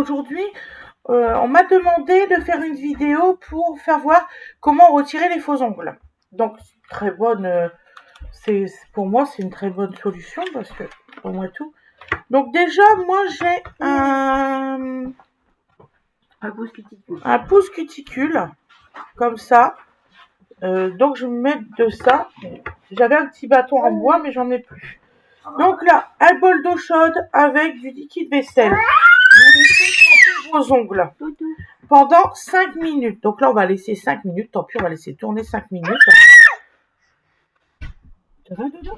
aujourd'hui, on m'a demandé de faire une vidéo pour faire voir comment retirer les faux ongles. Donc, très bonne, pour moi, c'est une très bonne solution parce que, pour moi, tout. Donc, déjà, moi, j'ai un pouce cuticule, comme ça. Donc, je vais me mettre de ça. J'avais un petit bâton en bois, mais j'en ai plus. Donc là, un bol d'eau chaude avec du liquide vaisselle. Vous laissez tremper vos ongles pendant 5 minutes. Donc là, on va laisser 5 minutes. Tant pis, on va laisser tourner 5 minutes. Ça va, Dodo?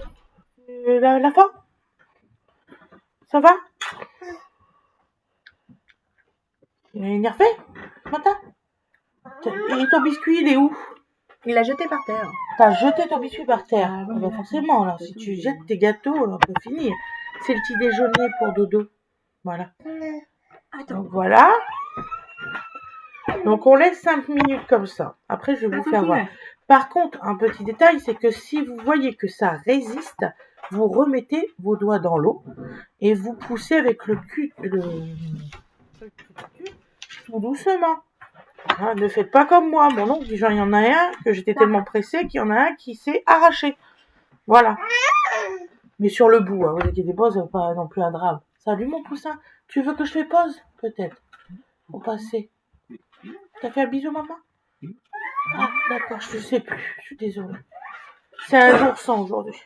La forme? Ça va? Il est énervé, Martin? Et ton biscuit, il est où? Il l'a jeté par terre. T'as jeté ton biscuit par terre? Ah, bah forcément, alors si tu jettes tes gâteaux, on peut finir. C'est le petit déjeuner pour Dodo. Voilà. Donc voilà. Donc on laisse 5 minutes comme ça. Après, je vais vous faire voir. Par contre, un petit détail, c'est que si vous voyez que ça résiste, vous remettez vos doigts dans l'eau et vous poussez avec le cul, tout doucement. Hein, ne faites pas comme moi. Mon oncle, il y en a un que j'étais tellement pressée qu'il y en a un qui s'est arraché. Voilà. Mais sur le bout, hein, vous inquiétez pas, c'est pas non plus un drame. Salut mon poussin. Tu veux que je fais pause? Peut-être. Pour passer. T'as fait un bisou, maman? Ah, d'accord, je ne sais plus. Je suis désolée. C'est un jour sans aujourd'hui.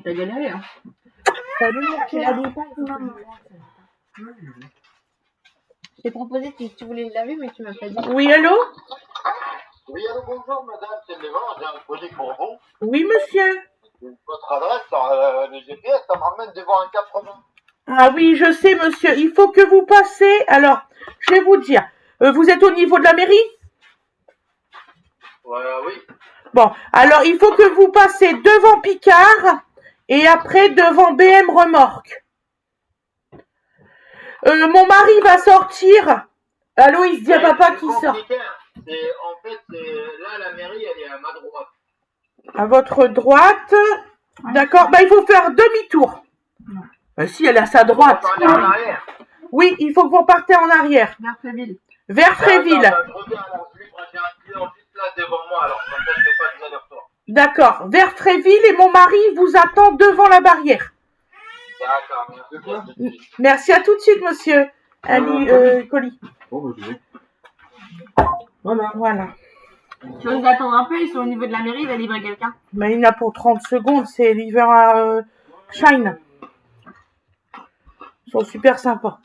T'as galéré, hein? Salut mon cœur. Je t'ai proposé si tu voulais le laver, mais tu m'as pas dit. Oui, allô? Oui, allô, bonjour madame, c'est Lévan, j'ai un colis pour vous. Oui, monsieur. Votre adresse, le GPS, ça m'emmène devant un 80. Ah oui, je sais, monsieur. Il faut que vous passez. Alors, je vais vous dire. Vous êtes au niveau de la mairie? Oui. Bon, alors il faut que vous passez devant Picard et après devant BM Remorque. Mon mari va sortir. Allô, il se dit à papa qui sort. En fait, là, la mairie, elle est à ma droite. À votre droite. D'accord. Bah, il faut faire demi-tour. Si, elle est à sa droite. En arrière. Oui, il faut que vous partez en arrière. Vers Fréville. Vers Fréville. Je reviens, alors, je vais j'ai un client juste là devant moi, alors comme ça, je ne fais pas des allers-retours. D'accord. Vers Fréville et mon mari vous attend devant la barrière. D'accord, merci. Merci à tout de suite, monsieur. Ali Colis. Bon, Voilà. Tu veux attendre un peu, ils sont au niveau de la mairie, il va livrer quelqu'un. Mais il y en a pour 30 secondes, c'est livré à Shine. Ils sont super sympas.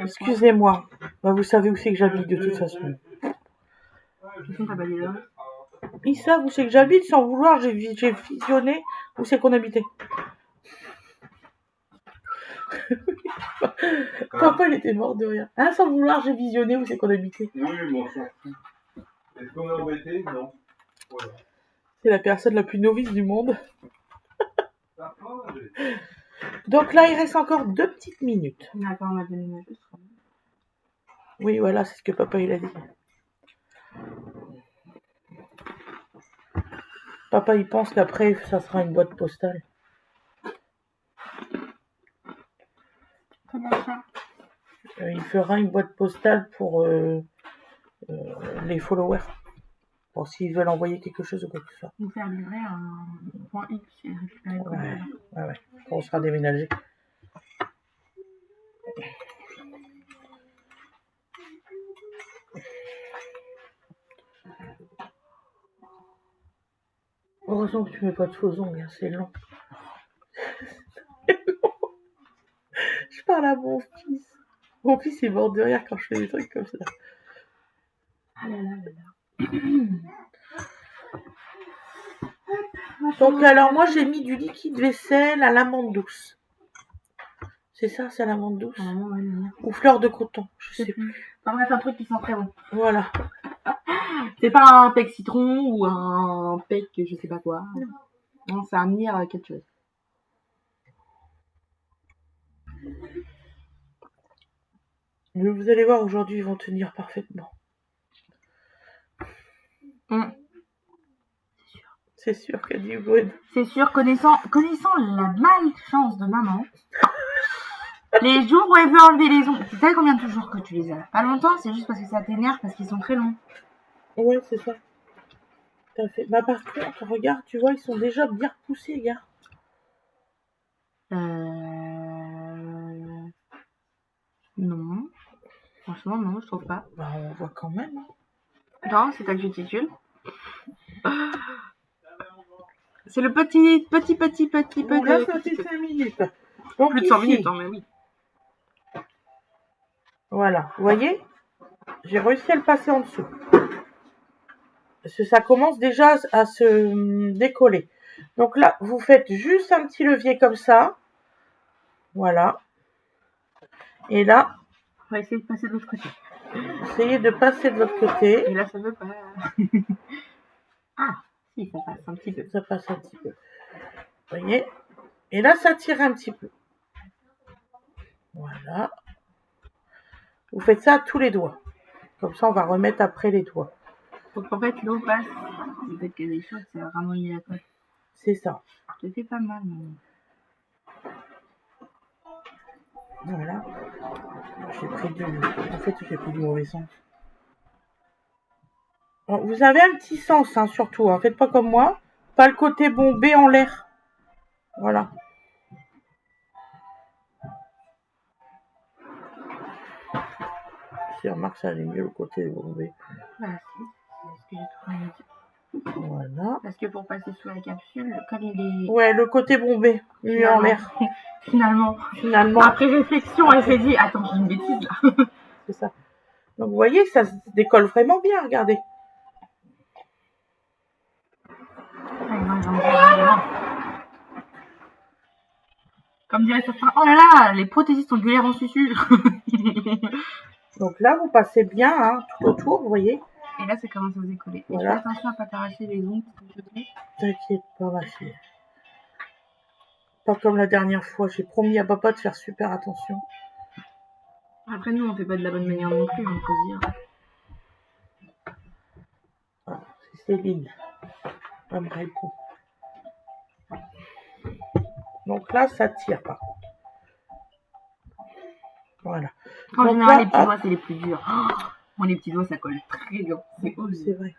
Excusez-moi. Bah, vous savez où c'est que j'habite de toute façon. Ils savent où c'est que j'habite sans vouloir, j'ai visionné où c'est qu'on habitait. Papa il était mort de rire. Hein, sans vouloir, j'ai visionné où c'est qu'on habitait. Oui, bon sang. Est-ce qu'on est embêté? Non. Voilà. C'est la personne la plus novice du monde. Donc là, il reste encore 2 petites minutes. D'accord, on va donner une chose. Oui, voilà, c'est ce que papa il a dit. Papa, il pense qu'après, ça sera une boîte postale. Comment ça? Il fera une boîte postale pour les followers. Pour s'ils veulent envoyer quelque chose ou quoi que ce soit. Nous faire livrer un point X et récupérer le colis. Ouais. Quand on sera déménagé. Heureusement que tu mets pas de faux ongles, hein, c'est long. Je parle à mon fils. Mon fils est mort de rire quand je fais des trucs comme ça. Ah là là là là. Donc alors moi j'ai mis du liquide vaisselle à l'amande douce. C'est ça, c'est à l'amande douce? Ou fleur de coton, je sais plus. Enfin bref, un truc qui sent très bon. Voilà. C'est pas un pec citron ou un pec je sais pas quoi. Non, c'est un mire quelque chose. Mais vous allez voir, aujourd'hui ils vont tenir parfaitement. C'est sûr qu'elle dit good. C'est sûr, connaissant la malchance de maman, Les jours où elle veut enlever les ongles, tu sais combien de jours que tu les as? Pas longtemps, c'est juste parce que ça t'énerve, parce qu'ils sont très longs. Ouais, c'est ça. Tout à fait. Bah, par contre, regarde, tu vois, ils sont déjà bien repoussés, gars. Non. Franchement, non, je trouve pas. Bah, on voit quand même. Hein. Non, c'est ta cuticule. C'est le petit. Bon, là, ça fait 5 minutes. Donc, Plus de 100 ici, minutes, hein, mais oui. voilà, vous voyez, j'ai réussi à le passer en dessous. Parce que ça commence déjà à se décoller. Donc là, vous faites juste un petit levier comme ça. Voilà. Et là, On va essayer de passer de l'autre côté. essayez de passer de l'autre côté. Et là, ça veut pas. Ah, si, ça passe un petit peu. Ça passe un petit peu. Vous voyez? Et là, ça tire un petit peu. Voilà. Vous faites ça à tous les doigts. Comme ça, on va remettre après les doigts. Donc en fait, l'eau passe. Peut-être qu'il y a des choses, ça va ramollir la colle. C'est ça. Ça fait pas mal, mais... Voilà. J'ai pris du... En fait, j'ai pris du mauvais sens. Alors, vous avez un petit sens, hein, surtout. Hein. Faites pas comme moi. Pas le côté bombé en l'air. Voilà. Si remarque, ça allait mieux le côté bombé. Voilà, si. C'est ce que j'ai trouvé à dire. Voilà. Parce que pour passer sous la capsule, comme il est... Ouais, le côté bombé. Mieux en l'air. Finalement. Finalement. Après réflexion, elle s'est dit, attends, j'ai une bêtise là. C'est ça. Donc, vous voyez, ça se décolle vraiment bien, regardez. Comme dirait certains, oh là là, les prothésistes ongulaires en susurre. Donc là, vous passez bien hein, tout autour, vous voyez. Et là, ça commence à se décoller. Voilà. Et fais attention à pas t'arracher les ongles. T'inquiète pas, ma fille. Pas comme la dernière fois. J'ai promis à papa de faire super attention. Après, nous, on fait pas de la bonne manière non plus, on peut se dire. Ah, c'est Céline. Elle me répond. Donc là, ça tire par contre. Voilà. En Donc général, là, les petits doigts, c'est les plus durs. Oh, moi, les petits doigts, ça colle très bien. C'est horrible. C'est vrai.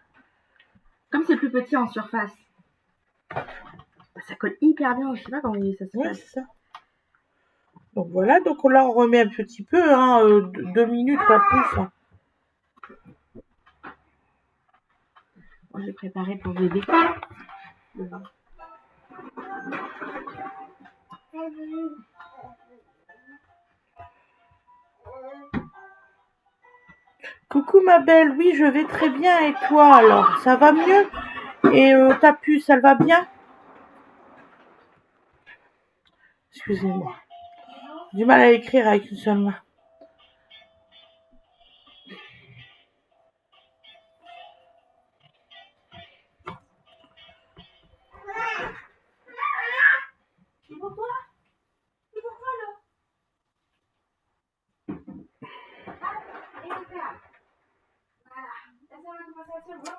Comme c'est plus petit en surface, ça colle hyper bien. Je sais pas comment ça se Oui, passe. c'est ça. Donc voilà, donc là, on remet un petit peu, hein, 2 minutes, pas plus. Hein. Moi, j'ai préparé pour bébé. Coucou ma belle, oui je vais très bien et toi alors, ça va mieux? Et ta puce, elle va bien? Excusez-moi, du mal à écrire avec une seule main. C'est pour toi? C'est pour toi là?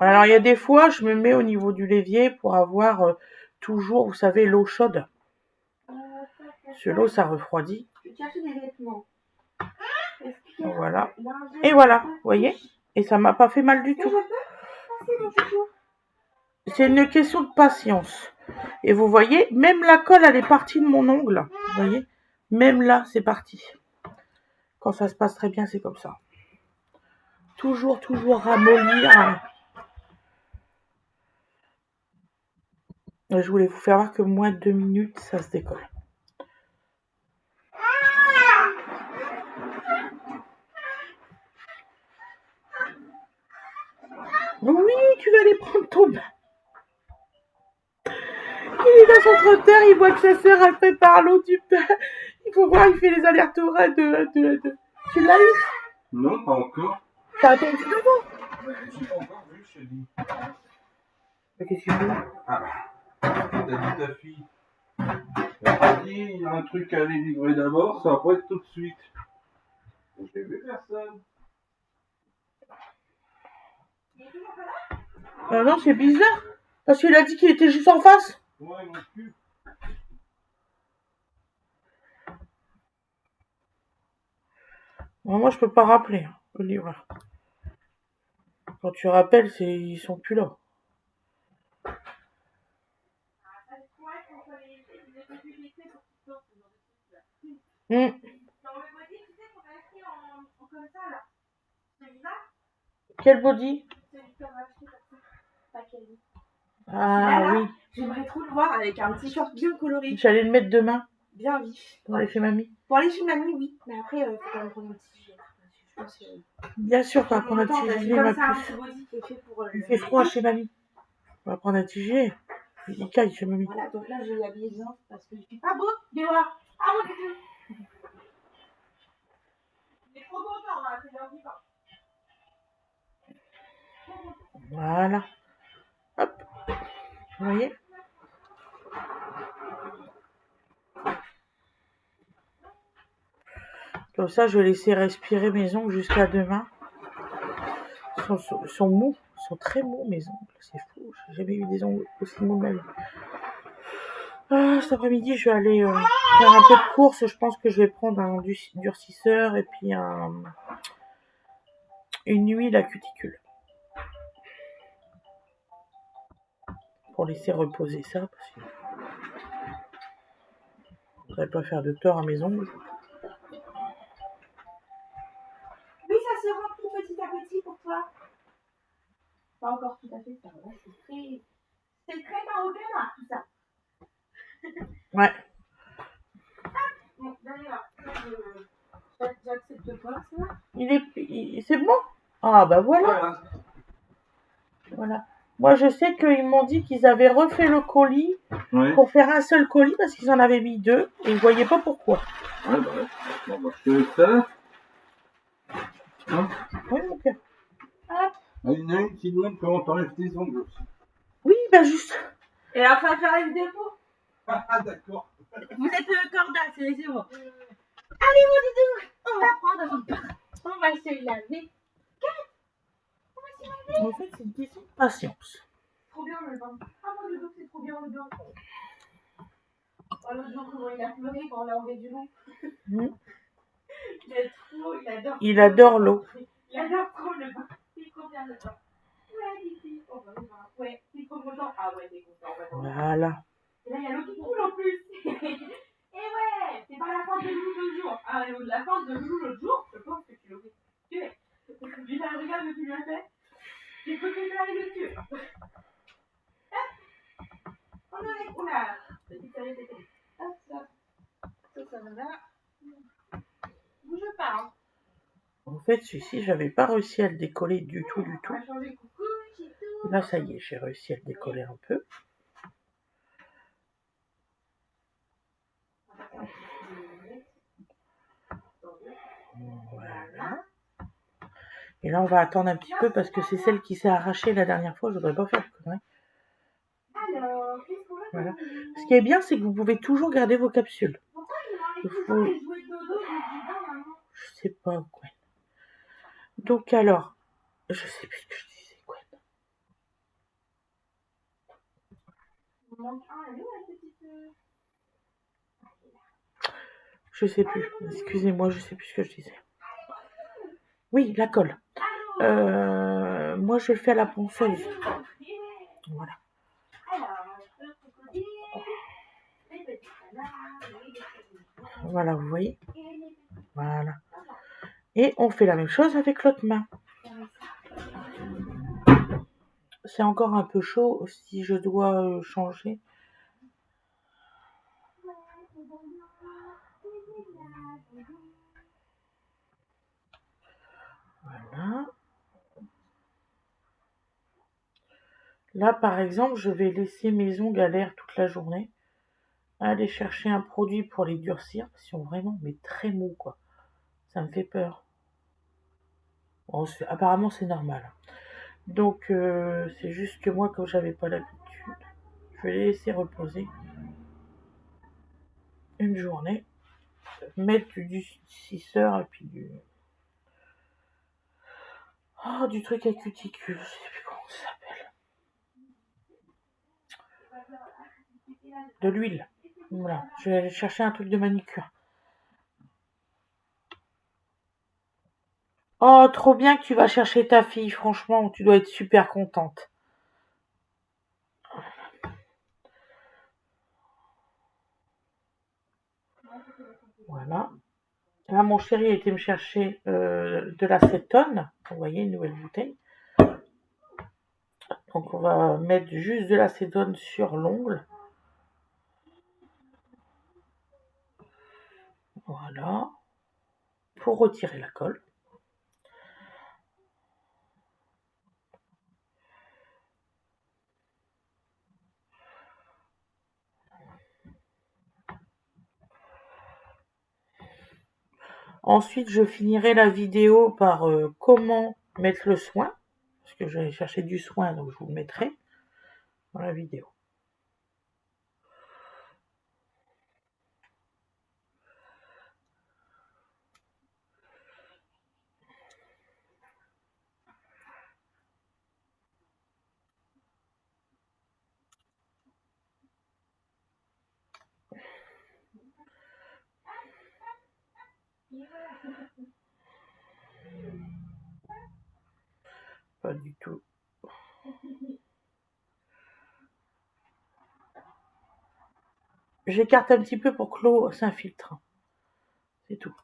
Alors il y a des fois, je me mets au niveau du levier pour avoir toujours, vous savez, l'eau chaude. Parce que l'eau, ça refroidit. Je vais chercher des vêtements. Voilà. Et voilà, vous voyez? Et ça m'a pas fait mal du tout. C'est une question de patience. Et vous voyez, même la colle, elle est partie de mon ongle. Vous voyez? Même là, c'est parti. Quand ça se passe très bien, c'est comme ça. Toujours ramollir. Je voulais vous faire voir que moins de 2 minutes, ça se décolle. Oui, tu vas aller prendre ton bain. Il est dans son trottoir, il voit que sa sœur a fait par l'eau du bain. Il faut voir, il fait les allers-retours de... Tu l'as eu? Non, pas encore. T'as attendu devant? Ouais, j'ai pas encore vu, je te dis. Mais qu'est-ce qu'il fait? Ah bah, t'as dit ta fille. Elle t'a dit, il y a un truc à aller livrer d'abord, ça va pas être tout de suite. J'ai vu personne. Non, c'est bizarre. Parce qu'il a dit qu'il était juste en face. Ouais, mon cul. Moi, je peux pas rappeler hein, le livreur. Quand tu rappelles, ils sont plus là. Hum. Quel body? Ah Là, oui, j'aimerais trop le voir avec un t-shirt bien coloré, j'allais le mettre demain bien vif. pour aller chez mamie. Pour aller chez mamie, oui. Mais après, faut quand même prendre un petit gilet. Je pense que... Bien sûr qu'on va prendre un Attends, petit parce que gilet, ma comme ça, un puce. petit body qui est fait pour... Il fait froid chez mamie. On va prendre un petit gilet. Il caille chez mamie. Voilà, donc là, je vais l'habiller bien parce que je suis pas beau, Déwa. Ah mon Dieu. Il est trop content, là, c'est leur vivant. Voilà. Hop. Vous voyez? Comme ça, je vais laisser respirer mes ongles jusqu'à demain. Ils sont mous. Ils sont très mous, mes ongles. C'est fou. J'ai jamais eu des ongles aussi mous de ma vie. Ah, cet après-midi, je vais aller faire un peu de course. Je pense que je vais prendre un durcisseur et puis une huile à cuticule. Pour laisser reposer ça. Parce que je voudrais pas faire de tort à mes ongles. Oui, ça se remplit petit à petit pour toi. Pas encore tout à fait, ça va. C'est très marocain, tout ça. Ouais. Bon, d'ailleurs, j'accepte pas ça. C'est bon? Ah, bah voilà. Voilà. Moi, je sais qu'ils m'ont dit qu'ils avaient refait le colis pour faire un seul colis parce qu'ils en avaient mis 2 et ils ne voyaient pas pourquoi. Ouais, bah ouais. Bon, bah, je te laisse ça. Hein? Oui, mon cœur. Ah, il y en a une qui demande comment t'enlèves tes ongles aussi. Oui, bah juste. Elle est en train de faire la vidéo. Ah, d'accord. Vous êtes cordace, c'est bon. Allez, mon doudou, on va prendre un pain. On va se laver. En fait, c'est une question de patience. Trop bien le bain. Ah, mon doudou, c'est trop bien le bain. Oh, l'autre jour, comment il a pleuré quand on l'a enlevé du loup. Il adore. Il adore l'eau. Il adore trop le bain. C'est trop bien le bain. Ouais, ici, on va le bain. Ouais, c'est trop content. Ah ouais, t'es content. Voilà. Et là, il y a l'eau qui coule en plus. Et ouais, c'est pas la fin de Loulou l'autre jour. Ah, la fin de Loulou l'autre jour, je pense que tu l'aurais tué. Du coup, regarde ce que tu lui as fait. J'ai cru que ça allait le tuer. On est. Oula. Petite série, c'est tout. Hop, ça. Ça va là. Bouge pas, hein. En fait, celui-ci, j'avais pas réussi à le décoller du tout. On va changer coucou, c'est tout. Là, ça y est, j'ai réussi à le décoller un peu. Voilà. Et là, on va attendre un petit peu parce que c'est celle qui s'est arrachée la dernière fois. Je voudrais pas faire de conneries. Alors, qu'est-ce qu'on va faire? Voilà. Ce qui est bien, c'est que vous pouvez toujours garder vos capsules. Pourquoi il m'enlève toujours les jouets de dodo du bain, maman? Je sais pas, Gwen. Donc alors, je sais plus ce que je disais, Gwen. Il manque un, elle est où la petite... Je sais plus. Excusez-moi, je sais plus ce que je disais. Oui, la colle. Moi, je le fais à la ponceuse. Voilà. Voilà, vous voyez. Voilà. Et on fait la même chose avec l'autre main. C'est encore un peu chaud si je dois changer. Voilà. Là, par exemple, je vais laisser mes ongles à l'air toute la journée. Aller chercher un produit pour les durcir. Ils sont vraiment mais très mous, quoi. Ça me fait peur. Bon, apparemment, c'est normal. Donc, c'est juste que moi, comme j'avais pas l'habitude, je vais les laisser reposer une journée. Mettre du durcisseur et puis du truc à cuticule. Je sais plus comment ça s'appelle. De l'huile. Voilà. Je vais aller chercher un truc de manicure. Oh, trop bien que tu vas chercher ta fille, franchement, tu dois être super contente. Voilà. Là, mon chéri a été me chercher de l'acétone. Vous voyez, une nouvelle bouteille. Donc, on va mettre juste de l'acétone sur l'ongle. Voilà. Pour retirer la colle. Ensuite, je finirai la vidéo par comment mettre le soin. Parce que j'ai cherché du soin, donc je vous le mettrai dans la vidéo. Pas du tout. J'écarte un petit peu pour que l'eau s'infiltre. C'est tout.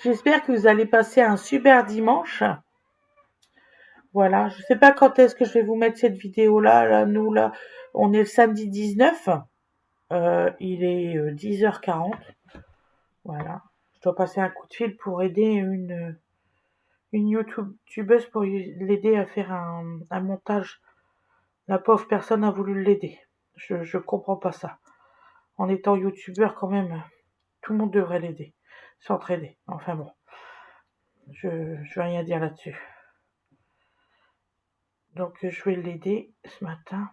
J'espère que vous allez passer un super dimanche. Voilà, je sais pas quand est-ce que je vais vous mettre cette vidéo-là. Là, on est le samedi 19. Il est 10h40. Voilà. Je dois passer un coup de fil pour aider une YouTubeuse pour l'aider à faire un montage. La pauvre personne a voulu l'aider. Je comprends pas ça. En étant youtubeur, quand même, tout le monde devrait l'aider. S'entraider. Enfin bon. Je vais rien dire là-dessus. Donc je vais l'aider ce matin.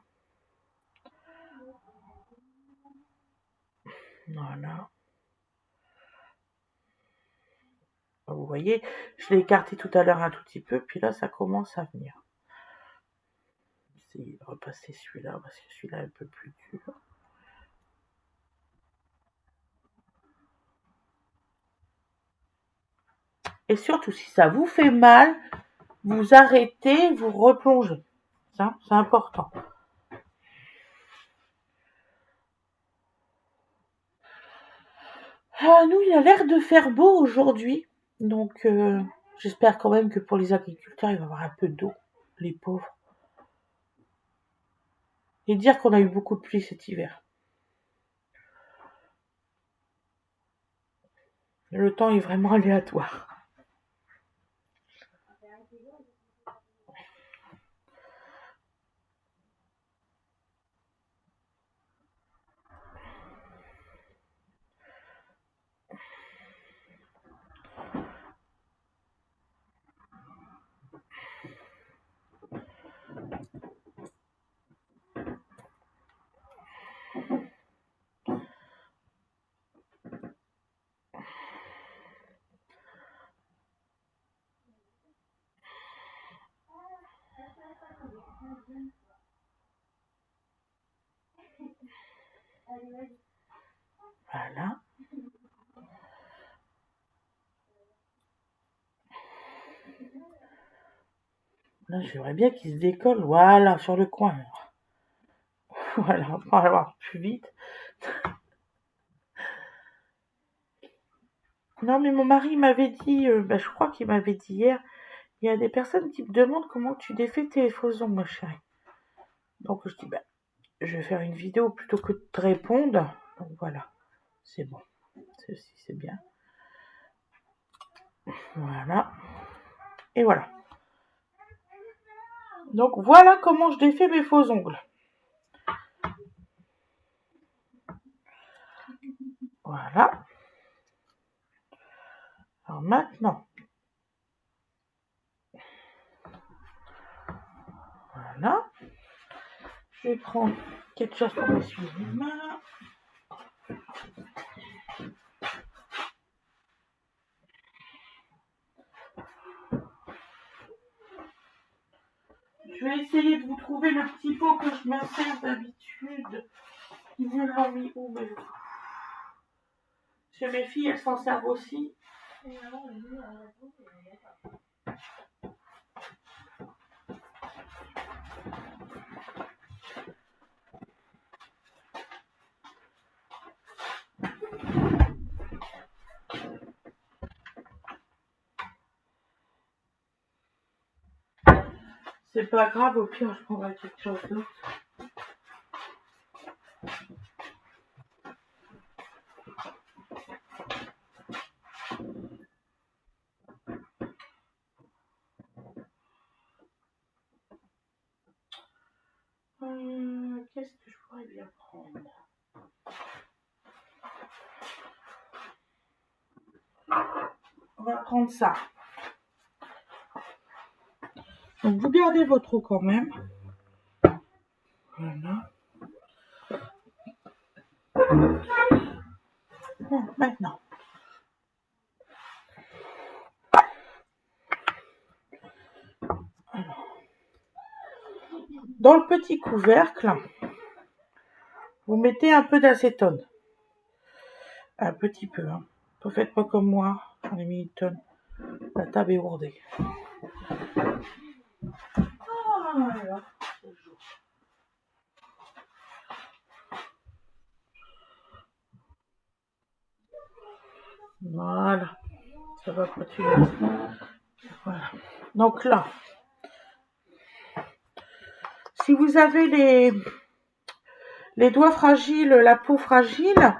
Voilà. Vous voyez, je l'ai écarté tout à l'heure un tout petit peu, puis là ça commence à venir. Je vais essayer de repasser celui-là, parce que celui-là est un peu plus dur. Et surtout, si ça vous fait mal, vous arrêtez, vous replongez. Ça, c'est important. Ah, nous, il a l'air de faire beau aujourd'hui. Donc, j'espère quand même que pour les agriculteurs, il va y avoir un peu d'eau. Les pauvres. Et dire qu'on a eu beaucoup de pluie cet hiver. Le temps est vraiment aléatoire. Voilà. Là, j'aimerais bien qu'il se décolle. Voilà, sur le coin. Voilà, on va avoir plus vite. Non, mais mon mari m'avait dit, je crois qu'il m'avait dit hier, il y a des personnes qui me demandent comment tu défais tes faux ongles, ma chérie. Donc, je dis, je vais faire une vidéo plutôt que de te répondre. Donc, voilà. C'est bon. Ceci, c'est bien. Voilà. Et voilà. Donc, voilà comment je défais mes faux ongles. Voilà. Alors, maintenant. Voilà. Je vais prendre quelque chose pour m'essuyer les mains. vais essayer de vous trouver le petit pot que je me sers d'habitude. Ils me l'ont mis où, mais... Chez mes filles, elles s'en servent aussi. C'est pas grave, au pire, je prendrai quelque chose d'autre. Qu'est-ce que je pourrais bien prendre? On va prendre ça. Donc vous gardez votre eau quand même. Voilà. Bon, maintenant. Alors. Dans le petit couvercle, vous mettez un peu d'acétone. Un petit peu, hein. Ne faites pas comme moi, j'en ai mis une tonne. La table est ourdée. Voilà, ça va continuer. Voilà. Donc là, si vous avez les doigts fragiles, la peau fragile,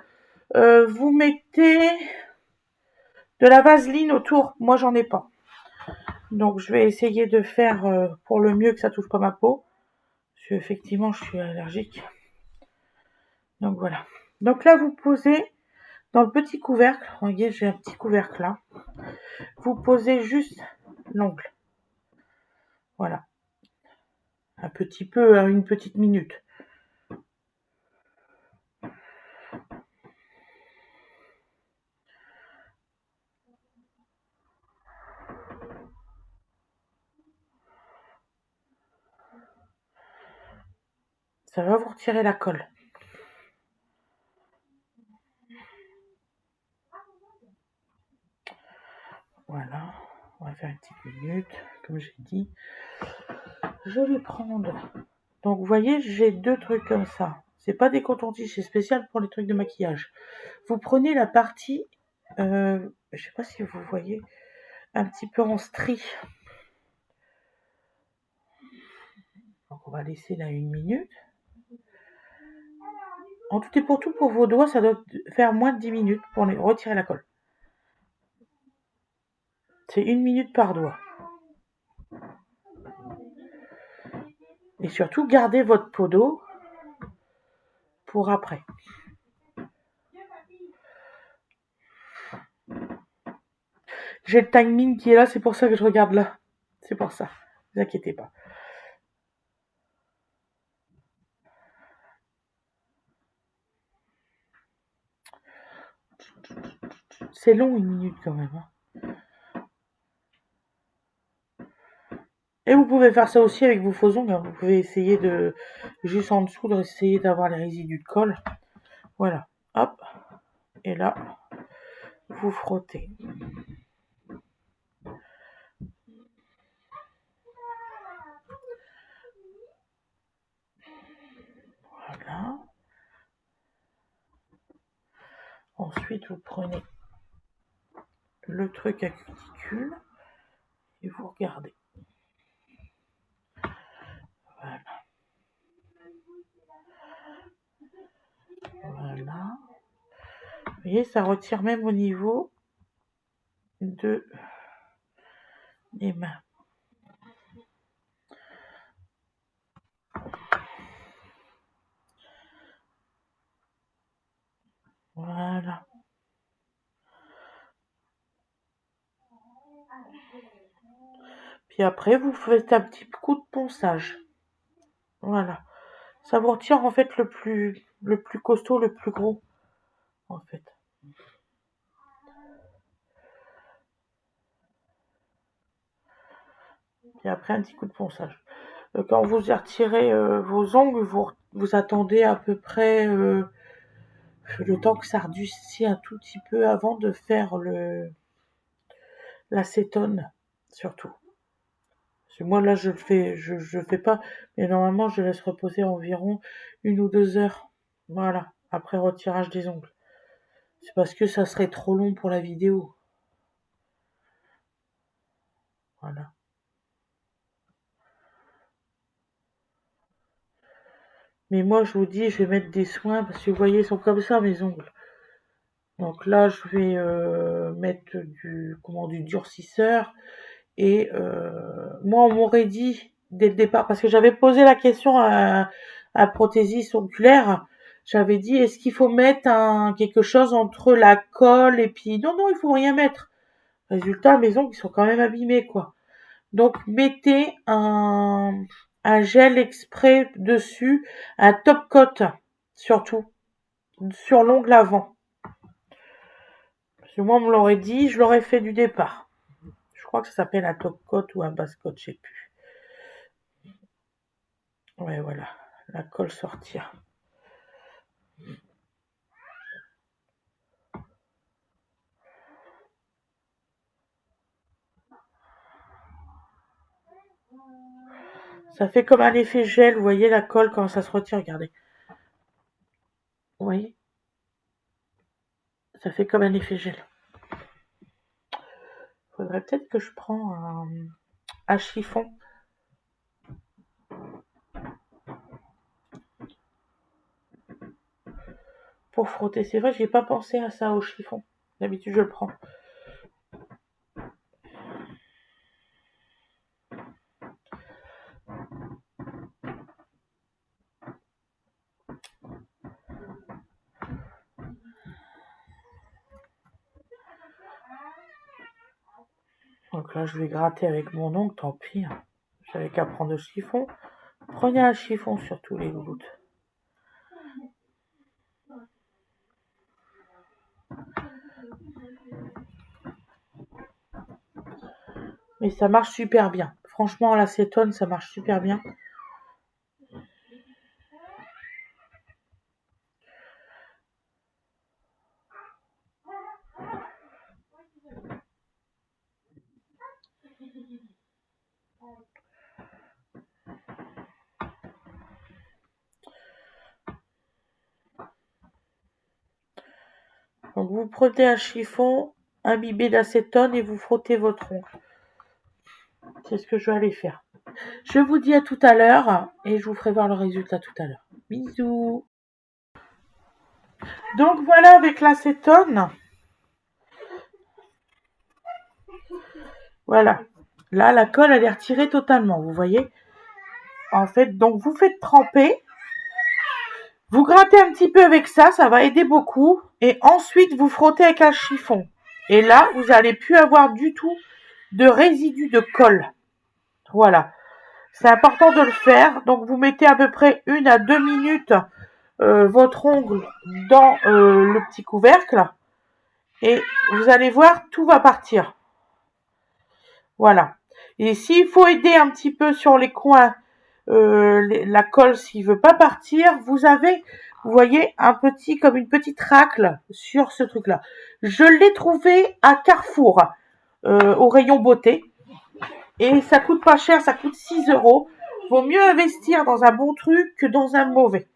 vous mettez de la vaseline autour. Moi, j'en ai pas. Donc, je vais essayer de faire pour le mieux que ça touche pas ma peau. Parce qu'effectivement, je suis allergique. Donc, voilà. Donc là, vous posez dans le petit couvercle. Voyez, j'ai un petit couvercle là. Vous posez juste l'ongle. Voilà. Un petit peu, une petite minute. Ça va vous retirer la colle. Voilà, on va faire une petite minute, comme j'ai dit. Je vais prendre... Donc, vous voyez, j'ai deux trucs comme ça. C'est pas des cotons-tiges, c'est spécial pour les trucs de maquillage. Vous prenez la partie, je sais pas si vous voyez, un petit peu en strie. Donc, on va laisser là une minute. En tout et pour tout, pour vos doigts, ça doit faire moins de 10 minutes pour retirer la colle. C'est 1 minute par doigt. Et surtout, gardez votre pot d'eau pour après. J'ai le timing qui est là, c'est pour ça que je regarde là. C'est pour ça. Ne vous inquiétez pas. C'est long, 1 minute quand même. Et vous pouvez faire ça aussi avec vos faux ongles. Vous pouvez essayer de, juste en dessous, d'essayer d'avoir les résidus de colle. Voilà. Hop. Et là, vous frottez. Voilà. Ensuite, vous prenez le truc à cuticule et vous regardez. Voilà. Voilà. Vous voyez, ça retire même au niveau des mains. Voilà. Puis après, vous faites un petit coup de ponçage. Voilà. Ça vous retire en fait le plus costaud, le plus gros. En fait. Et après, un petit coup de ponçage. Quand vous retirez vos ongles, vous attendez à peu près le temps que ça redurcit un tout petit peu avant de faire l'acétone, surtout. Parce que moi là je le fais pas, mais normalement je laisse reposer environ 1 ou 2 heures. Voilà, après retirage des ongles. C'est parce que ça serait trop long pour la vidéo. Voilà. Mais moi je vous dis, je vais mettre des soins parce que vous voyez, ils sont comme ça mes ongles. Donc là je vais mettre du durcisseur. Et moi, on m'aurait dit dès le départ, parce que j'avais posé la question à un prothésiste oculaire, j'avais dit, est-ce qu'il faut mettre quelque chose entre la colle et puis... Non, il faut rien mettre. Résultat, mes ongles, ils sont quand même abîmés, quoi. Donc, mettez un gel exprès dessus, un top coat, surtout, sur l'ongle avant. Parce que moi, on me l'aurait dit, je l'aurais fait du départ. Je crois que ça s'appelle un top coat ou un base coat, je sais plus. Ouais, voilà, la colle sortir. Ça fait comme un effet gel, vous voyez la colle quand ça se retire, regardez. Vous voyez? Ça fait comme un effet gel. Faudrait peut-être que je prends un chiffon. Pour frotter. C'est vrai, j'ai pas pensé à ça au chiffon. D'habitude, je le prends. Donc là, je vais gratter avec mon ongle, tant pis. Hein. J'avais qu'à prendre le chiffon. Prenez un chiffon surtout, les louloutes. Mais ça marche super bien. Franchement, l'acétone, ça marche super bien. Donc vous prenez un chiffon imbibé d'acétone et vous frottez votre ongle. C'est ce que je vais aller faire. Je vous dis à tout à l'heure et je vous ferai voir le résultat tout à l'heure. Bisous. Donc voilà avec l'acétone. Voilà. Là, la colle, elle est retirée totalement, vous voyez. En fait, donc vous faites tremper. Vous grattez un petit peu avec ça, ça va aider beaucoup. Et ensuite, vous frottez avec un chiffon. Et là, vous n'allez plus avoir du tout de résidus de colle. Voilà. C'est important de le faire. Donc, vous mettez à peu près 1 à 2 minutes votre ongle dans le petit couvercle. Et vous allez voir, tout va partir. Voilà. Et s'il faut aider un petit peu sur les coins, la colle s'il veut pas partir, vous voyez, comme une petite racle sur ce truc-là. Je l'ai trouvé à Carrefour, au rayon beauté. Et ça coûte pas cher, ça coûte 6 €. Vaut mieux investir dans un bon truc que dans un mauvais.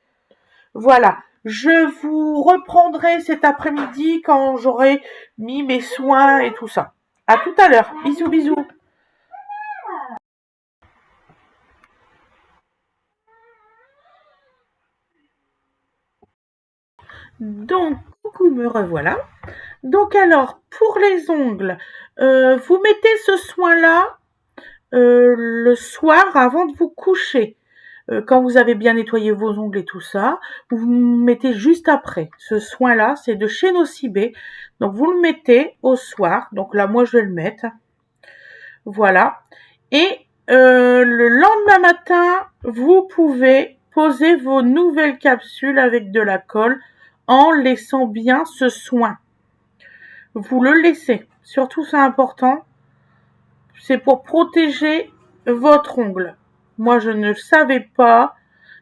Voilà. Je vous reprendrai cet après-midi quand j'aurai mis mes soins et tout ça. À tout à l'heure. Bisous, bisous. Donc, coucou, me revoilà. Donc alors, pour les ongles, vous mettez ce soin-là le soir avant de vous coucher. Quand vous avez bien nettoyé vos ongles et tout ça, vous mettez juste après. Ce soin-là, c'est de chez Nocibé. Donc, vous le mettez au soir. Donc là, moi, je vais le mettre. Voilà. Et le lendemain matin, vous pouvez poser vos nouvelles capsules avec de la colle en laissant bien ce soin. Vous le laissez. Surtout, c'est important. C'est pour protéger votre ongle. Moi, je ne le savais pas.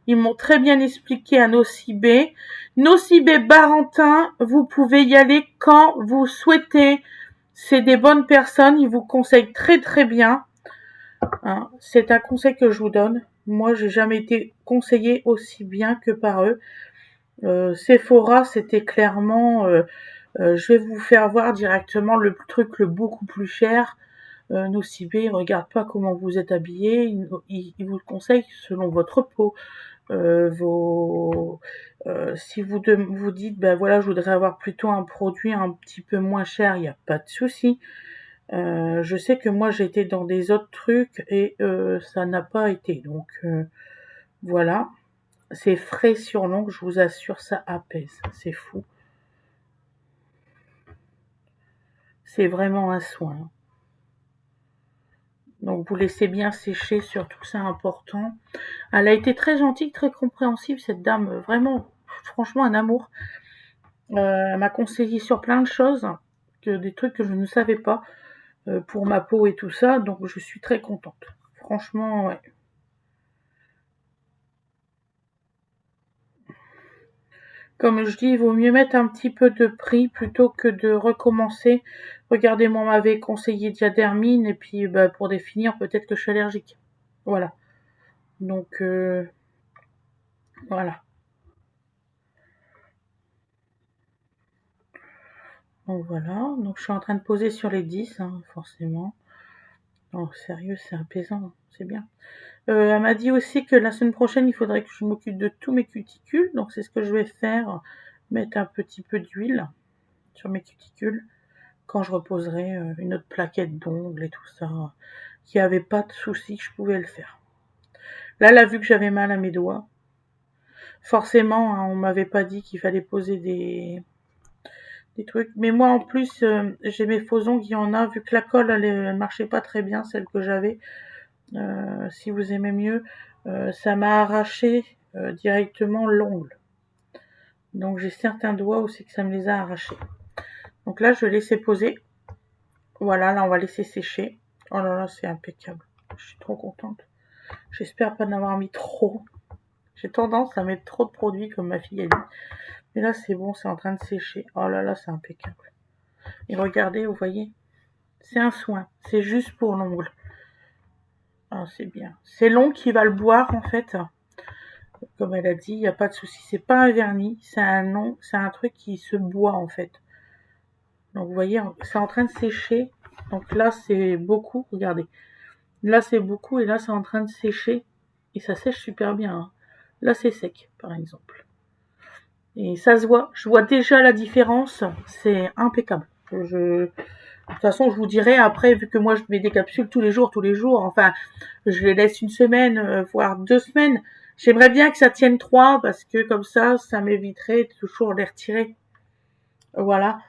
Ils m'ont très bien expliqué à Nocibé. Nocibé Barentin, vous pouvez y aller quand vous souhaitez. C'est des bonnes personnes, ils vous conseillent très très bien. Hein, c'est un conseil que je vous donne. Moi, j'ai jamais été conseillée aussi bien que par eux. Sephora, c'était clairement, je vais vous faire voir directement le truc le beaucoup plus cher. Nocibé, ils regardent pas comment vous êtes habillé, ils vous conseillent selon votre peau. Si vous dites, ben voilà, je voudrais avoir plutôt un produit un petit peu moins cher, il n'y a pas de souci. Je sais que moi j'étais dans des autres trucs et ça n'a pas été. Donc voilà, c'est frais sur l'ongle, je vous assure, ça apaise. C'est fou. C'est vraiment un soin. Donc vous laissez bien sécher, surtout c'est important. Elle a été très gentille, très compréhensive, cette dame, vraiment, franchement un amour. Elle m'a conseillé sur plein de choses, des trucs que je ne savais pas pour ma peau et tout ça, donc je suis très contente. Franchement, ouais. Comme je dis, il vaut mieux mettre un petit peu de prix plutôt que de recommencer. Regardez, moi, on m'avait conseillé Diadermine, et puis bah, pour définir, peut-être que je suis allergique. Voilà. Donc, voilà. Donc voilà, donc je suis en train de poser sur les 10, hein, forcément. Non, sérieux, c'est apaisant, c'est bien. Elle m'a dit aussi que la semaine prochaine, il faudrait que je m'occupe de tous mes cuticules, donc c'est ce que je vais faire, mettre un petit peu d'huile sur mes cuticules, quand je reposerai une autre plaquette d'ongles et tout ça, qu'il n'y avait pas de souci que je pouvais le faire. Là, elle a vu que j'avais mal à mes doigts. Forcément, hein, on m'avait pas dit qu'il fallait poser des trucs. Mais moi, en plus, j'ai mes faux ongles, il y en a, vu que la colle, elle marchait pas très bien, celle que j'avais. Si vous aimez mieux, ça m'a arraché directement l'ongle. Donc j'ai certains doigts aussi que ça me les a arrachés. Donc là, je vais laisser poser. Voilà, là, on va laisser sécher. Oh là là, c'est impeccable. Je suis trop contente. J'espère pas en avoir mis trop. J'ai tendance à mettre trop de produits, comme ma fille a dit. Mais là, c'est bon, c'est en train de sécher. Oh là là, c'est impeccable. Et regardez, vous voyez, c'est un soin. C'est juste pour l'ongle. Ah, c'est bien. C'est l'ongle qui va le boire, en fait. Comme elle a dit, il n'y a pas de souci. C'est pas un vernis, c'est un truc qui se boit, en fait. Donc, vous voyez, c'est en train de sécher. Donc là, c'est beaucoup, regardez. Là, c'est beaucoup, et là, c'est en train de sécher. Et ça sèche super bien. Hein. Là, c'est sec, par exemple. Et ça se voit. Je vois déjà la différence. C'est impeccable. De toute façon, je vous dirai après, vu que moi, je mets des capsules tous les jours. Enfin, je les laisse une semaine, voire 2 semaines. J'aimerais bien que ça tienne 3, parce que comme ça m'éviterait de toujours les retirer. Voilà.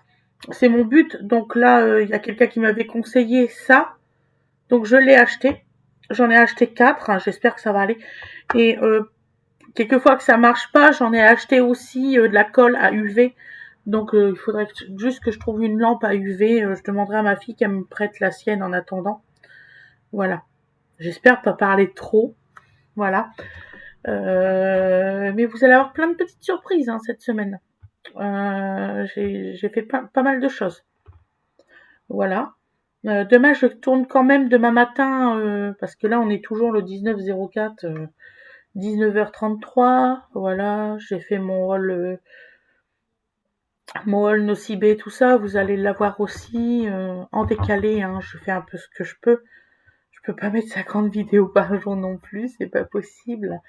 C'est mon but. Donc là, il y a quelqu'un qui m'avait conseillé ça. Donc je l'ai acheté. J'en ai acheté 4. Hein, j'espère que ça va aller. Et quelquefois que ça marche pas, j'en ai acheté aussi de la colle à UV. Donc il faudrait juste que je trouve une lampe à UV. Je demanderai à ma fille qu'elle me prête la sienne en attendant. Voilà. J'espère pas parler trop. Voilà. Mais vous allez avoir plein de petites surprises hein, cette semaine. J'ai fait pas mal de choses. Voilà. Demain, je tourne quand même demain matin, parce que là, on est toujours le 19-04, 19h33. Voilà, j'ai fait mon haul Nocibé, tout ça. Vous allez l'avoir aussi en décalé. Hein, je fais un peu ce que je peux. Je peux pas mettre 50 vidéos par jour non plus, c'est pas possible.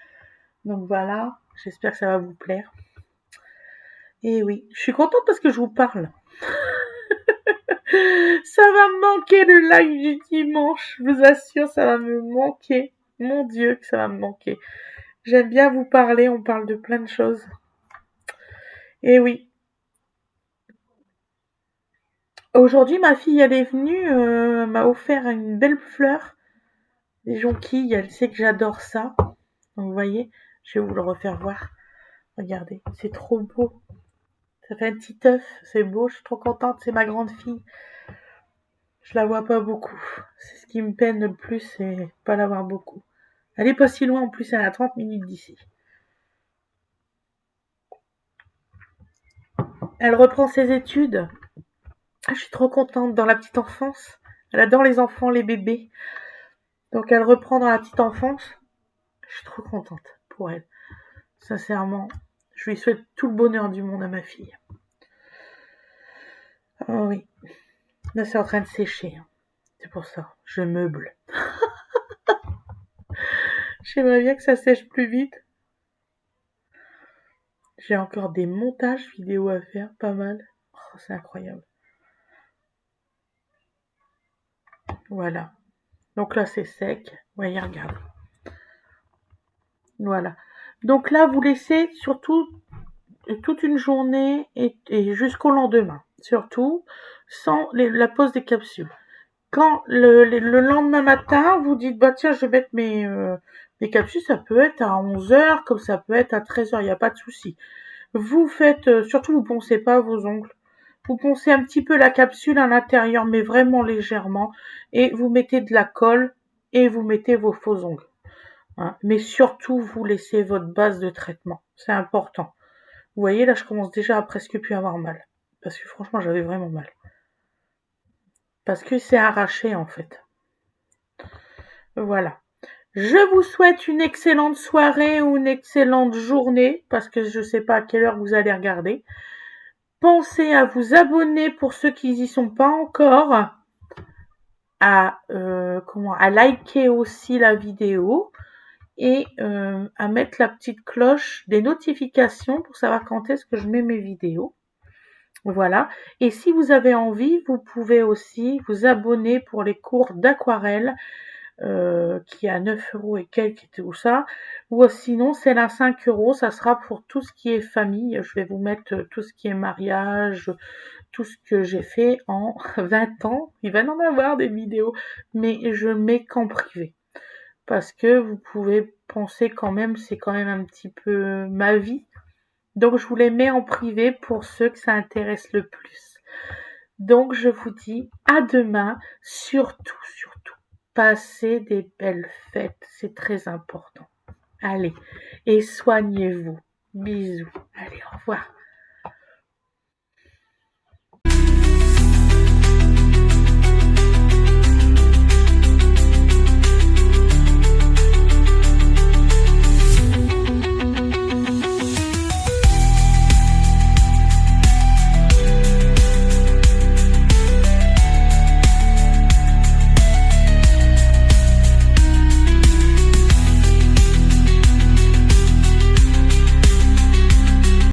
Donc voilà, j'espère que ça va vous plaire. Et oui, je suis contente parce que je vous parle. Ça va me manquer le live du dimanche, je vous assure, ça va me manquer. Mon Dieu, que ça va me manquer. J'aime bien vous parler, on parle de plein de choses. Et oui. Aujourd'hui, ma fille, elle est venue, m'a offert une belle fleur. Des jonquilles, elle sait que j'adore ça. Donc vous voyez, je vais vous le refaire voir. Regardez, c'est trop beau. Ça fait un petit œuf, c'est beau, je suis trop contente, c'est ma grande fille. Je la vois pas beaucoup. C'est ce qui me peine le plus, c'est pas l'avoir beaucoup. Elle est pas si loin en plus, elle est à 30 minutes d'ici. Elle reprend ses études. Ah, je suis trop contente dans la petite enfance. Elle adore les enfants, les bébés. Donc elle reprend dans la petite enfance. Je suis trop contente pour elle. Sincèrement, je lui souhaite tout le bonheur du monde à ma fille. Oh oui. Là, c'est en train de sécher. C'est pour ça. Je meuble. J'aimerais bien que ça sèche plus vite. J'ai encore des montages vidéo à faire, pas mal. Oh, c'est incroyable. Voilà. Donc là, c'est sec. Voyez, regarde. Voilà. Donc là, vous laissez surtout toute une journée et jusqu'au lendemain. Surtout, sans la pose des capsules. Quand le lendemain matin, vous dites, bah tiens, je vais mettre mes capsules, ça peut être à 11h, comme ça peut être à 13h, il n'y a pas de souci. Vous faites, surtout vous poncez pas vos ongles. Vous poncez un petit peu la capsule à l'intérieur, mais vraiment légèrement, et vous mettez de la colle et vous mettez vos faux ongles. Hein. Mais surtout, vous laissez votre base de traitement. C'est important. Vous voyez, là, je commence déjà à presque plus avoir mal. Parce que franchement, j'avais vraiment mal. Parce que c'est arraché, en fait. Voilà. Je vous souhaite une excellente soirée ou une excellente journée, parce que je ne sais pas à quelle heure vous allez regarder. Pensez à vous abonner pour ceux qui n'y sont pas encore, à liker aussi la vidéo et à mettre la petite cloche des notifications pour savoir quand est-ce que je mets mes vidéos. Voilà. Et si vous avez envie, vous pouvez aussi vous abonner pour les cours d'aquarelle qui est à 9 € et quelques et tout ça. Ou sinon, celle à 5 €, ça sera pour tout ce qui est famille. Je vais vous mettre tout ce qui est mariage, tout ce que j'ai fait en 20 ans. Il va en avoir des vidéos, mais je mets qu'en privé. Parce que vous pouvez penser quand même, c'est quand même un petit peu ma vie. Donc je vous les mets en privé pour ceux que ça intéresse le plus. Donc je vous dis à demain, surtout, passez des belles fêtes, c'est très important. Allez, et soignez-vous. Bisous. Allez, au revoir.